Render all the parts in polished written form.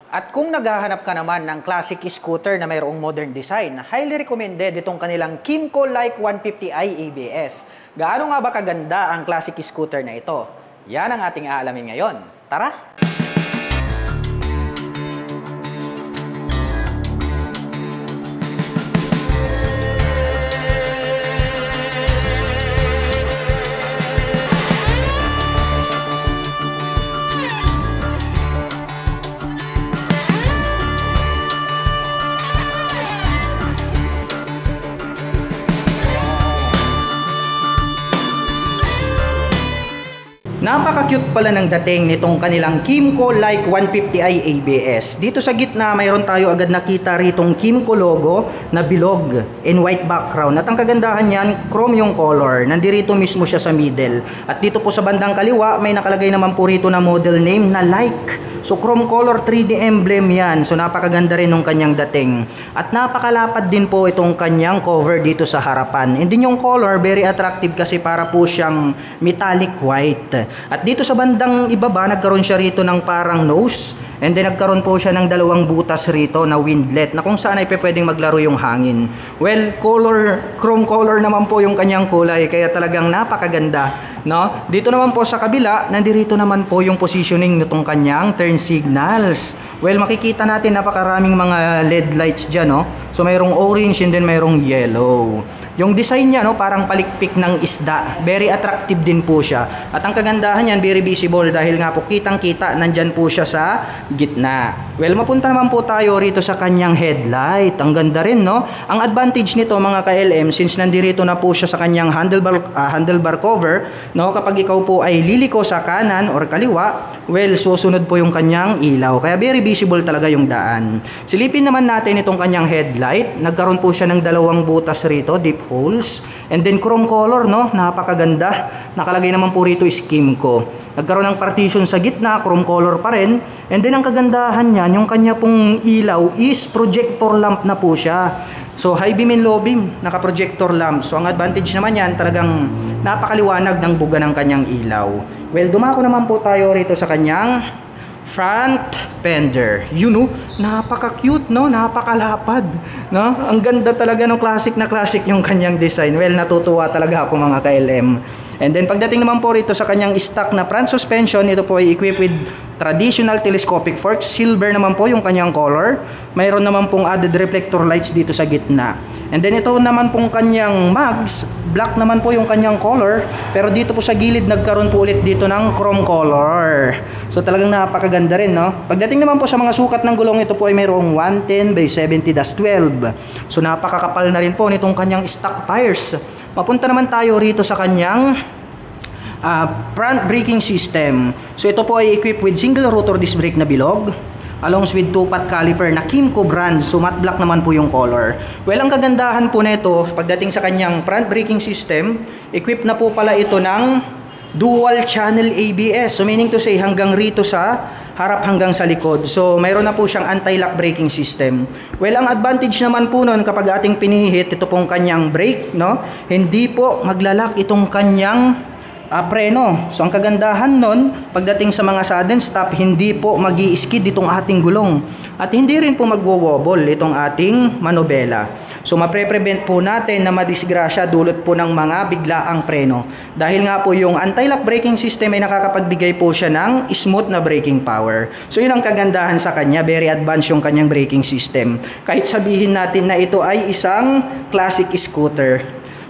At kung naghahanap ka naman ng classic scooter na mayroong modern design, highly recommended itong kanilang Kymco Like 150i ABS. Gaano nga ba kaganda ang classic scooter na ito? Yan ang ating aalamin ngayon. Tara! Napaka-cute pala ng dating nitong kanilang Kymco Like 150i ABS. Dito sa gitna, mayroon tayo agad nakita ritong Kymco logo na bilog in white background. At ang kagandahan niyan, chrome yung color. Nandirito mismo siya sa middle. At dito po sa bandang kaliwa, may nakalagay naman po rito na model name na Like. So chrome color 3D emblem yan. So napakaganda rin ng kanyang dating. At napakalapad din po itong kanyang cover dito sa harapan. And din yung color, very attractive kasi para po siyang metallic white. At dito sa bandang ibaba, nagkaroon siya rito ng parang nose. And then nagkaroon po siya ng dalawang butas rito na windlet na kung saan ay pwedeng maglaro yung hangin. Well, chrome color naman po yung kanyang kulay. Kaya talagang napakaganda. No? Dito naman po sa kabila, nandirito naman po yung positioning nitong kanyang turn signals. Well, makikita natin napakaraming mga LED lights dyan. No? So mayroong orange and then mayroong yellow. Yung design niya, no, parang palikpik ng isda. Very attractive din po siya. At ang kagandahan niyan, very visible dahil nga po kitang-kita, nandyan po siya sa gitna. Well, mapunta naman po tayo rito sa kanyang headlight. Ang ganda rin, no? Ang advantage nito, mga ka-LM, since nandirito na po siya sa kanyang handlebar cover, no, kapag ikaw po ay liliko sa kanan or kaliwa, well, susunod po yung kanyang ilaw. Kaya very visible talaga yung daan. Silipin naman natin itong kanyang headlight. Nagkaroon po siya ng dalawang butas rito, deep holes. And then chrome color, no? Napakaganda. Nakalagay naman po rito is Kymco. Nagkaroon ng partition sa gitna, chrome color pa rin. And then ang kagandahan niyan, yung kanya pong ilaw is projector lamp na po siya. So high beam and low beam, naka-projector lamp. So ang advantage naman yan, talagang napakaliwanag ng buga ng kanyang ilaw. Well, dumako naman po tayo rito sa kanyang front fender. You know, napaka-cute, no? Napakalapad, no? Ang ganda talaga ng classic na classic yung kanyang design. Well, natutuwa talaga ako, mga ka-LM. And then pagdating naman po rito sa kanyang stock na front suspension, ito po ay equipped with traditional telescopic forks. Silver naman po yung kanyang color. Mayroon naman pong added reflector lights dito sa gitna. And then ito naman pong kanyang mags, black naman po yung kanyang color. Pero dito po sa gilid, nagkaroon po ulit dito ng chrome color. So talagang napakaganda rin, no? Pagdating naman po sa mga sukat ng gulong, ito po ay mayroong 110 by 70-12. So napakakapal na rin po nitong kanyang stock tires. Mapunta naman tayo rito sa kanyang front braking system. So ito po ay equipped with single rotor disc brake na bilog, along with 2-pot caliper na Kymco brand. So matte black naman po yung color. Well, ang kagandahan po nito, pagdating sa kanyang front braking system, equipped na po pala ito ng dual channel ABS. So meaning to say, hanggang rito sa harap hanggang sa likod. So mayroon na po siyang anti-lock braking system. Well, ang advantage naman po nun kapag ating pinihit ito pong kanyang brake, no, hindi po maglalak itong kanyang preno. So ang kagandahan nun, pagdating sa mga sudden stop, hindi po magi-skid itong ating gulong. At hindi rin po magwo-wobble itong ating manobela. So mapre-prevent po natin na madisgrasya dulot po ng mga biglaang preno. Dahil nga po yung anti-lock braking system ay nakakapagbigay po siya ng smooth na braking power. So yun ang kagandahan sa kanya, very advanced yung kanyang braking system. Kahit sabihin natin na ito ay isang classic scooter.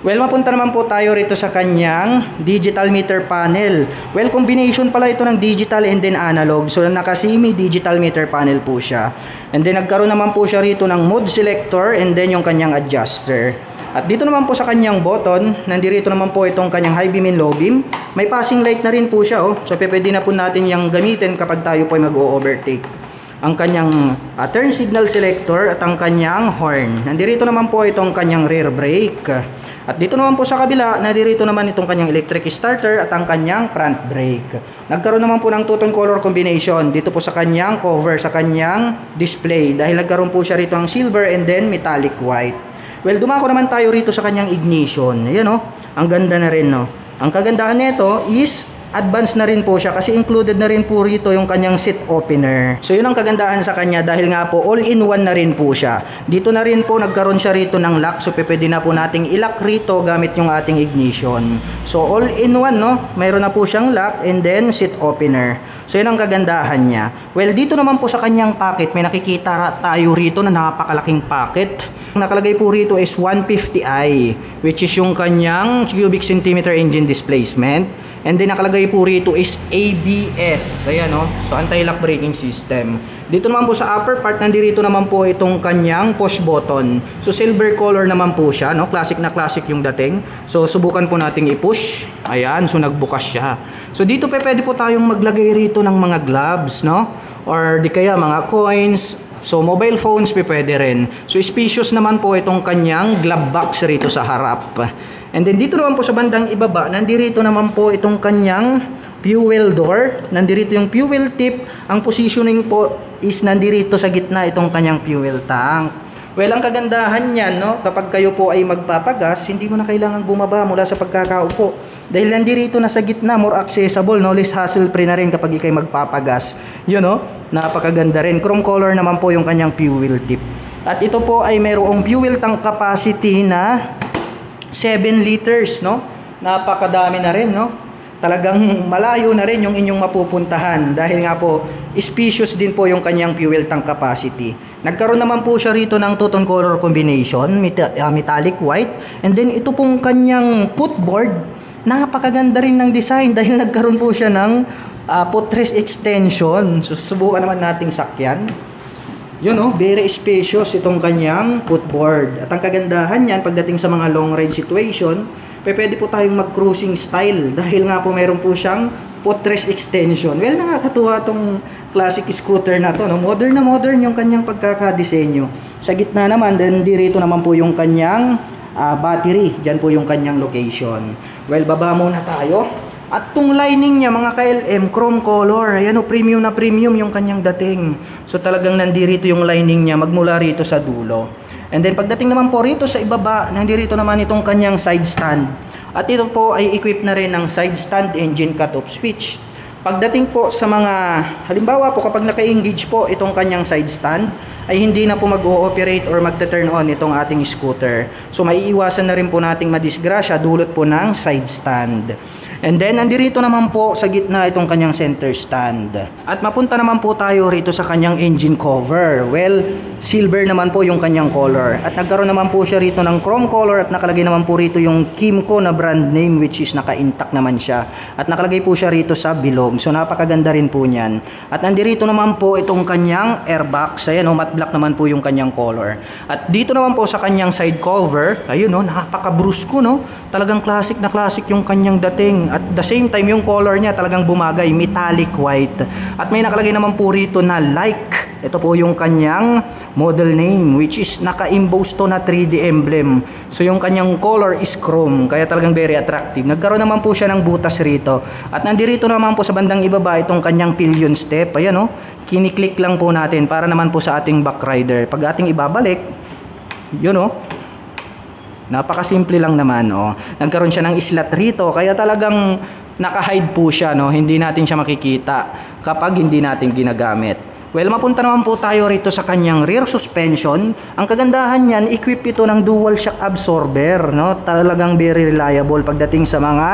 Well, mapunta naman po tayo rito sa kanyang digital meter panel. Well, combination pala ito ng digital and then analog. So naka-semi digital meter panel po siya. And then nagkaroon naman po siya rito ng mode selector and then yung kanyang adjuster. At dito naman po sa kanyang button, nandirito naman po itong kanyang high beam and low beam. May passing light na rin po siya, oh. So pwede na po natin yung gamitin kapag tayo po ay mag-o-overtake. Ang kanyang turn signal selector at ang kanyang horn. Nandirito naman po itong kanyang rear brake. At dito naman po sa kabila, nadirito naman itong kanyang electric starter at ang kanyang front brake. Nagkaroon naman po ng two-tone color combination dito po sa kanyang cover, sa kanyang display. Dahil nagkaroon po siya rito ang silver and then metallic white. Well, dumako naman tayo rito sa kanyang ignition. Ayan, oh, ang ganda na rin, no? Ang kagandahan nito is advanced na rin po siya kasi included na rin po rito yung kanyang seat opener. So yun ang kagandahan sa kanya dahil nga po all-in-one na rin po siya. Dito na rin po nagkaroon siya rito ng lock, so pwede na po nating i-lock rito gamit yung ating ignition. So all-in-one, no? Mayroon na po siyang lock and then seat opener. So yun ang kagandahan niya. Well, dito naman po sa kanyang pocket, may nakikita tayo rito na napakalaking pocket. Nakalagay po rito is 150i, which is yung kanyang cubic centimeter engine displacement. And then nakalagay po rito is ABS. Ayan, no? So anti-lock braking system. Dito naman po sa upper part, nandito naman po itong kanyang push button. So silver color naman po siya, no? Classic na classic yung dating. So subukan po nating i-push. Ayan, so nagbukas siya. So dito pwede po tayong maglagay rito ng mga gloves, no? Or di kaya mga coins. So mobile phones pwede rin. So spacious naman po itong kanyang glove box rito sa harap. And then dito naman po sa bandang ibaba, nandito naman po itong kanyang fuel door. Nandito yung fuel tip. Ang positioning po is nandito sa gitna itong kanyang fuel tank. Well, ang kagandahan niyan, no, kapag kayo po ay magpapagas, hindi mo na kailangan bumaba mula sa pagkakaupo. Dahil nandito na sa gitna, more accessible, no, less hassle-free na rin kapag ikay magpapagas. Yun, no, napakaganda rin. Chrome color naman po yung kanyang fuel tip. At ito po ay mayroong fuel tank capacity na 7 liters, no? Napakadami na rin, no? Talagang malayo na rin yung inyong mapupuntahan dahil nga po spacious din po yung kanyang fuel tank capacity. Nagkaroon naman po siya rito ng two-tone color combination, metallic white, and then ito pong kanyang footboard, napakaganda rin ng design dahil nagkaroon po siya ng footrest extension. So subukan naman nating sakyan. Yun, oh, very spacious itong kanyang footboard. At ang kagandahan niyan pagdating sa mga long ride situation, pwede po tayong mag-cruising style dahil nga po meron po siyang footrest extension. Well, nakakatuwa itong classic scooter na to, no? Modern na modern yung kanyang pagkakadesenyo. Sa gitna naman, then dito naman po yung kanyang battery. Diyan po yung kanyang location. Well, baba muna tayo. At tong lining niya mga KLM, chrome color. Ayan o, premium na premium yung kanyang dating. So talagang nandito yung lining niya magmula rito sa dulo. And then pagdating naman po rito sa ibaba, nandito naman itong kanyang side stand. At ito po ay equipped na rin ng side stand engine cut-off switch. Pagdating po sa mga, halimbawa po kapag naka-engage po itong kanyang side stand, ay hindi na po mag-ooperate or magte-turn on itong ating scooter. So maiiwasan na rin po nating madisgrasya dulot po ng side stand. And then, nandito naman po sa gitna itong kanyang center stand. At mapunta naman po tayo rito sa kanyang engine cover. Well, silver naman po yung kanyang color. At nagkaroon naman po siya rito ng chrome color at nakalagay naman po rito yung Kymco na brand name which is naka-intact naman siya. At nakalagay po siya rito sa bilog. So, napakaganda rin po niyan. At nandito naman po itong kanyang airbox. Ayan, matte black naman po yung kanyang color. At dito naman po sa kanyang side cover, ayun, napaka-brusco, no? Talagang classic na classic yung kanyang dating. At the same time, yung color niya talagang bumagay, metallic white. At may nakalagay naman po rito na like. Ito po yung kanyang model name which is naka-emboss to na 3D emblem. So yung kanyang color is chrome, kaya talagang very attractive. Nagkaroon naman po siya ng butas rito. At nandito naman po sa bandang ibaba itong kanyang pillion step. Ayan, oh, kiniklik lang po natin para naman po sa ating back rider. Pag ating ibabalik, yun, oh, napakasimple lang naman, oh. Nagkaroon siya ng slot rito, kaya talagang naka-hide po siya, no? Hindi natin siya makikita kapag hindi natin ginagamit. Well, mapunta naman po tayo rito sa kanyang rear suspension. Ang kagandahan niyan, equip ito ng dual shock absorber, no? Talagang very reliable pagdating sa mga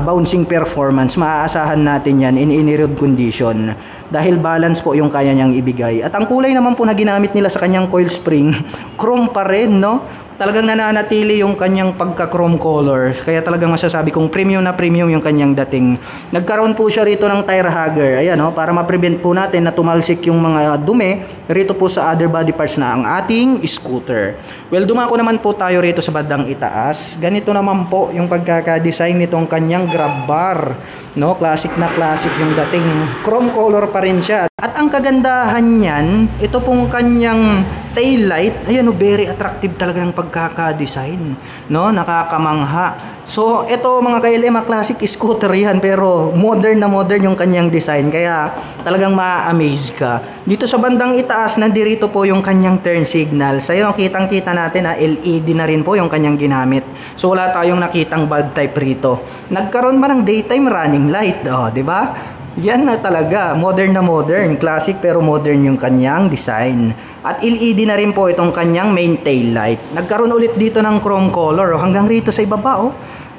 bouncing performance. Maaasahan natin yan in any road condition. Dahil balance po yung kaya niyang ibigay. At ang kulay naman po na ginamit nila sa kanyang coil spring, chrome pa rin, no? Talagang nananatili yung kanyang pagka-chrome color. Kaya talagang masasabi kong premium na premium yung kanyang dating. Nagkaroon po siya rito ng tire hugger. Ayan, no? Para ma-prevent po natin na tumalsik yung mga dumi rito po sa other body parts na ang ating scooter. Well, dumako naman po tayo rito sa bandang itaas. Ganito naman po yung pagkaka-design nitong kanyang grab bar. No, classic na classic yung dating. Chrome color pa rin siya. At ang kagandahan niyan, ito pong kanyang tail light, ayan, very attractive talaga ng pagkaka-design, no? Nakakamangha. So, ito mga ka-LM, classic scooter yan, pero modern na modern yung kanyang design, kaya talagang ma-amaze ka. Dito sa bandang itaas, nandirito po yung kanyang turn signal. Sa yun, kitang-kita natin na LED na rin po yung kanyang ginamit. So, wala tayong nakitang bulb type rito. Nagkaroon ba ng daytime running light? Oh, di ba? Yan na talaga, modern na modern, classic pero modern yung kanyang design. At LED na rin po itong kanyang main tail light. Nagkaroon ulit dito ng chrome color, hanggang rito sa ibaba,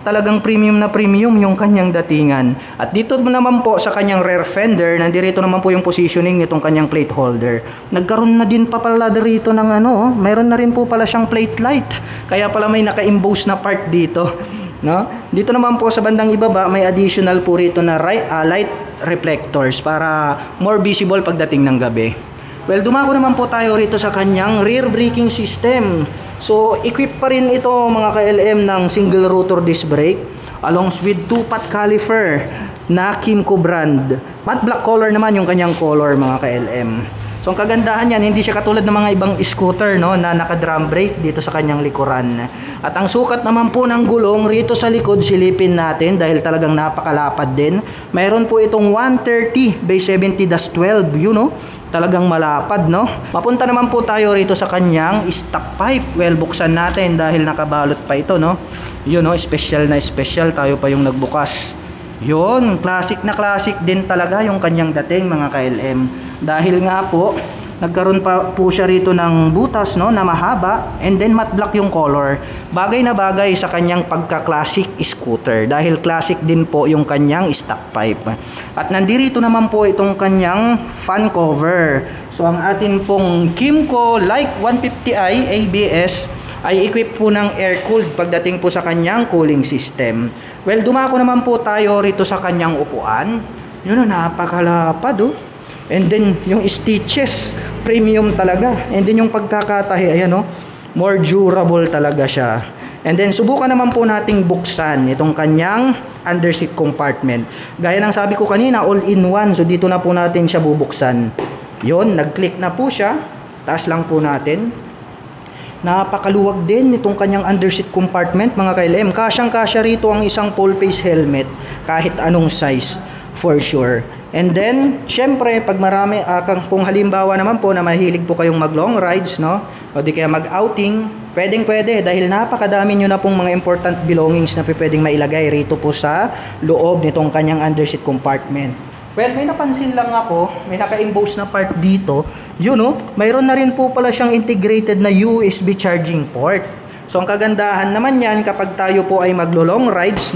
talagang premium na premium yung kanyang datingan. At dito naman po sa kanyang rear fender, nandirito naman po yung positioning nitong kanyang plate holder. Nagkaroon na din pa pala dito ng mayroon na rin po pala siyang plate light. Kaya pala may naka-emboss na part dito. No? Dito naman po sa bandang ibaba, may additional po rito na light reflectors para more visible pagdating ng gabi. Well, dumako naman po tayo rito sa kanyang rear braking system. So, equip pa rin ito mga ka-LM ng single rotor disc brake along with 2-pot caliper na Kymco brand. Matte black color naman yung kanyang color mga ka-LM. So, ang kagandahan yan, hindi siya katulad ng mga ibang scooter na naka-drum brake dito sa kanyang likuran. At ang sukat naman po ng gulong rito sa likod, silipin natin dahil talagang napakalapad din. Mayroon po itong 130/70-12, talagang malapad, Mapunta naman po tayo rito sa kanyang stock pipe. Well, buksan natin dahil nakabalot pa ito, special na special, tayo pa yung nagbukas. Yun, classic na classic din talaga yung kanyang dating mga ka-LM. Dahil nga po, nagkaroon pa po siya rito ng butas na mahaba, and then matte black yung color. Bagay na bagay sa kanyang pagka-classic scooter dahil classic din po yung kanyang stock pipe. At nandirito naman po itong kanyang fan cover. So ang atin pong Kymco Like 150i ABS ay equipped po ng air-cooled pagdating po sa kanyang cooling system. Well, dumako naman po tayo rito sa kanyang upuan. Yun, napakalapad, And then, yung stitches, premium talaga. And then, yung pagkakatahi, ayan, more durable talaga siya. And then, subukan naman po nating buksan itong kanyang underseat compartment. Gaya ng sabi ko kanina, all-in-one. So, dito na po natin siya bubuksan. Yun, nag-click na po siya. Taas lang po natin. Napakaluwag din itong kanyang underseat compartment, mga ka-LM. Kasyang-kasya rito ang isang full face helmet, kahit anong size, for sure. And then, syempre, pag marami, kung halimbawa naman po na mahilig po kayong mag-long rides, o di kaya mag-outing, pwedeng-pwede dahil napakadami nyo na pong mga important belongings na pwedeng mailagay rito po sa loob nitong kanyang underseat compartment. Well, may napansin lang ako, may naka-emboss na part dito. Mayroon na rin po pala siyang integrated na USB charging port. So, ang kagandahan naman yan kapag tayo po ay maglo-long rides,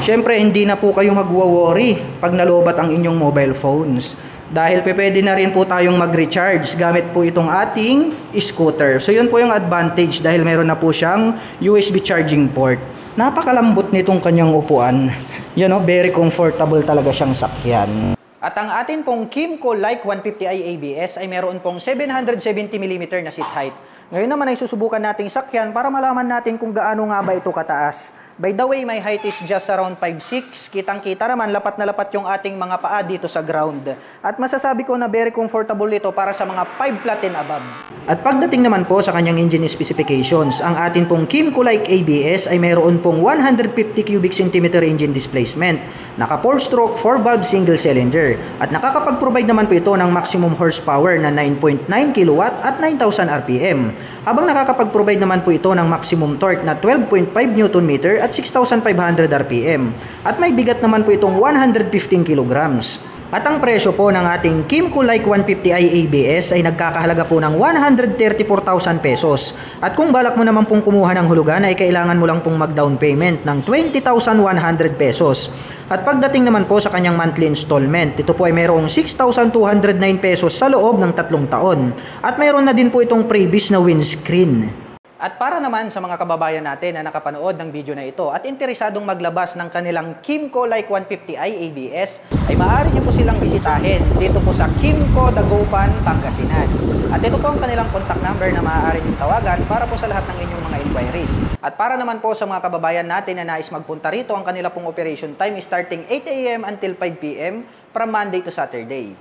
syempre, hindi na po kayo magwo-worry pag nalobat ang inyong mobile phones. Dahil pwede na rin po tayong mag-recharge gamit po itong ating scooter. So, yun po yung advantage dahil meron na po siyang USB charging port. Napakalambot nitong kanyang upuan. Very comfortable talaga siyang sakyan. At ang atin pong Kymco Like 150i ABS ay meron pong 770mm na seat height. Ngayon naman ay susubukan nating sakyan para malaman natin kung gaano nga ba ito kataas. By the way, my height is just around 5'6". Kitang-kita naman, lapat na lapat yung ating mga paa dito sa ground. At masasabi ko na very comfortable ito para sa mga 5 flat and above. At pagdating naman po sa kanyang engine specifications, ang atin pong Kymco Like ABS ay mayroon pong 150 cubic centimeter engine displacement. Naka 4-stroke, 4-valve single cylinder. At nakakapag-provide naman po ito ng maximum horsepower na 9.9 kW at 9,000 RPM. Habang nakakapag-provide naman po ito ng maximum torque na 12.5 Nm at 6,500 RPM. At may bigat naman po itong 115 kg. At ang presyo po ng ating Kymco Like 150i ABS ay nagkakahalaga po ng 134,000 pesos. At kung balak mo naman pong kumuha ng hulugan ay kailangan mo lang pong mag-down payment ng 20,100 pesos. At pagdating naman po sa kanyang monthly installment, ito po ay mayroong 6,209 pesos sa loob ng 3 taon. At mayroon na din po itong previous na windscreen. At para naman sa mga kababayan natin na nakapanood ng video na ito at interesadong maglabas ng kanilang Kymco Like 150i ABS, ay maaari niyo po silang bisitahin dito po sa Kymco Dagupan, Pangasinan. At ito po ang kanilang contact number na maaari niyong tawagan para po sa lahat ng inyong mga inquiries. At para naman po sa mga kababayan natin na nais magpunta rito, ang kanila pong operation time is starting 8 AM until 5 PM from Monday to Saturday.